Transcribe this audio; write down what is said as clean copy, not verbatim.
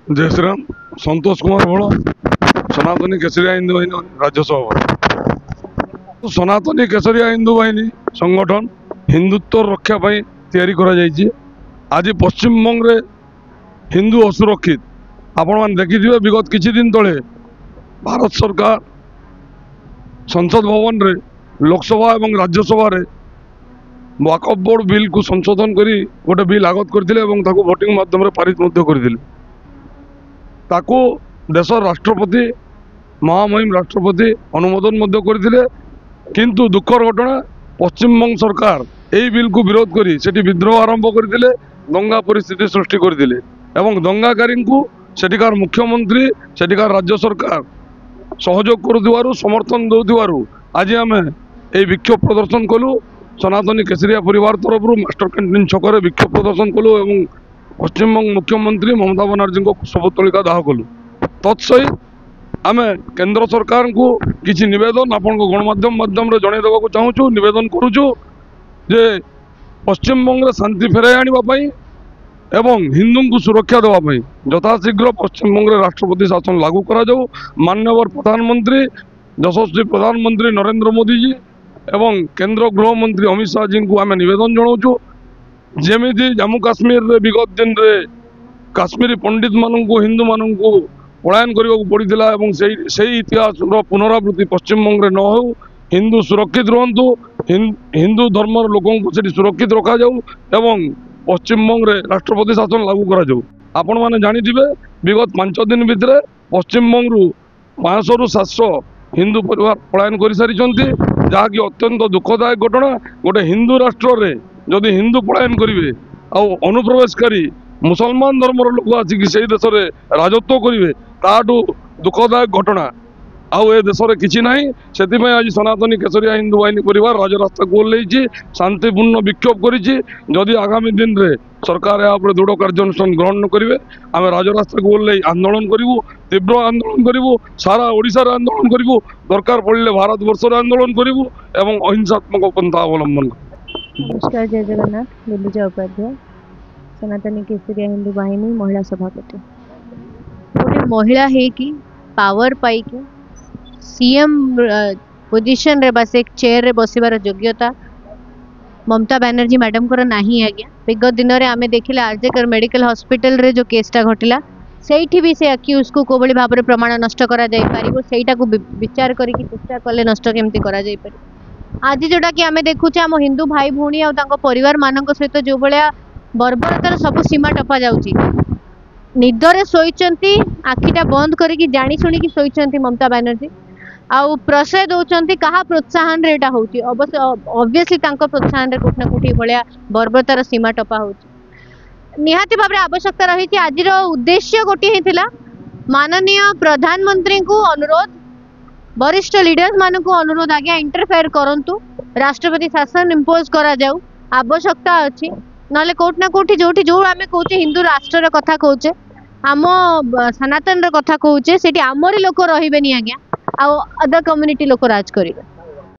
जय श्री राम। संतोष कुमार भोल, सनातनी केसरिया हिंदू बाहिनी राज्य सभापति। सनातनी केसरिया हिंदू बाहिनी संगठन हिंदुत्व रक्षा पाई तैयारी करा जायछि। आज पश्चिम बंग रे हिंदू असुरक्षित आपण मैंने देखिए विगत किछि दिन तले भारत सरकार संसद भवन रे लोकसभा एवं राज्यसभा रे वक्फ बोर्ड बिल को संशोधन करी गोटे बिल आगत करथिले एवं ताको वोटिंग माध्यम रे पारित मध्य करथिले। ताको देश राष्ट्रपति महामहिम राष्ट्रपति अनुमोदन मध्य करथिले। किंतु दुखर घटना पश्चिम बंग सरकार यही बिल को विरोध करी सेठी विद्रोह आरंभ करथिले, दंगा परिस्थिति सृष्टि करथिले एवं दंगाकारी को सेठिकार मुख्यमंत्री सेठिकार राज्य सरकार सहयोग करुथिबारु समर्थन दउथिबारु आज आमे ए विक्षोभ प्रदर्शन कलु। सनातनी केसरिया परिवार तरफ मास्टर कैंटीन छकरे विक्षोभ प्रदर्शन कलु एवं पश्चिम बंग मुख्यमंत्री ममता बनर्जी को शपथलिका दाह कलु। तत्सहित आम केंद्र सरकार को किसी नवेदन आपण गणमाध्यम माध्यम जन देवा चाहूँ नवेदन करुचु जे पश्चिम बंग शांति फेराई आने एवं हिंदू को सुरक्षा देवाई यथाशीघ्र पश्चिम बंग राष्ट्रपति शासन लागू करा जाऊ। माननीय प्रधानमंत्री यशस्वी प्रधानमंत्री नरेंद्र मोदी जी एवं केंद्र गृह मंत्री अमित शाह जी को आम नवेदन जनाऊँ जमी जम्मू काश्मीर रे विगत दिन रे काश्मीरी पंडित मानू हिंदू मानू पलायन करने को पड़ता एवं से इतिहास पुनरावृत्ति पश्चिम बंग रे न हो। हिंदू सुरक्षित रुहतु, हिंदू धर्म लोकों को सुरक्षित रखा जाऊ एवं पश्चिम बंग रे राष्ट्रपति शासन लागू करा जाऊ। आपण माने जानिथिबे विगत 5 दिन भितर पश्चिम बंग रु 500 रु 700 हिंदू परिवार पलायन कर सारी जहाँकि अत्यंत दुखदायक घटना। गोटे हिंदू राष्ट्र रे जदि हिंदू पलायन करेंगे अनुप्रवेशकारी मुसलमान धर्मर लोक आसिक से देश में राजत्व करेंगे ताठू दुखदायक घटना आउ ए देश में किसी ना। से आज सनातनी केसरिया हिंदू बाहिनी परिवार राजरास्ता को ओह्लैछि, शांतिपूर्ण विक्षोभ करिछि। जदि आगामी दिन रे सरकार या दृढ़ कार्यानुष्ठान ग्रहण न करेंगे आम राजरास्ता को ओह्लै आंदोलन करूँ, तीव्र आंदोलन करूँ, सारा ओडिशा आंदोलन करूँ, दरकार पड़े भारत वर्ष आंदोलन करूँ एवं अहिंसात्मक पंथा अवलंबन। नमस्कार, जय जगन्नाथ। लिलिजा उपाध्याय, सनातनी केसरिया हिंदू बाहिनी महिला सभापति। गोटे महिला है कि पावर पाई कि सीएम पोजिशन रे बस एक चेयर रे बसिबार योग्यता ममता बनर्जी मैडम को नहीं आज्ञा। विगत दिन में आम देखिले आरजेकर मेडिकल हॉस्पिटल रे जो केसटा घटिला सेठी भी से अक्यूज को कोबली भाव में प्रमाण नष्ट करा जाय परिबो सेटा को विचार करिक चेष्टा कले नष्ट केमती करा जाय परिबो। आज जोटा कि आम देखुचे आम हिंदू भाई भौणी आ परिवार मानक सहित जो भाया बर्बरतार सब सीमा टपा जाउची। निदरे शोइचंती, आखिटा बंद करिक जानी शुणी शोइचंती ममता बनर्जी आउ प्रश्रय दौरान कहा प्रोत्साहन रे एटा होउची। अवश्य ऑब्वियसली तांको प्रोत्साहन रे कोठना कोठी भलिया बर्बरतार सीमा टपा होउची। निहाती भाव में आवश्यकता रही। आज उद्देश्य गोटे ही थिला माननीय प्रधानमंत्री को अनुरोध, वरिष्ठ लीडर्स मान को अनुरोध आज्ञा इंटरफेयर करंतु, राष्ट्रपति शासन इम्पोज करा जाऊ। आवश्यकता अच्छी ना कोठना कोठी जोठी जो आम कहे हिंदू राष्ट्र कथा कहे आम सनातन कथा कहे से आमरी लोक रही आज्ञा आ अदर कम्युनिटी लोक राज करेंगे।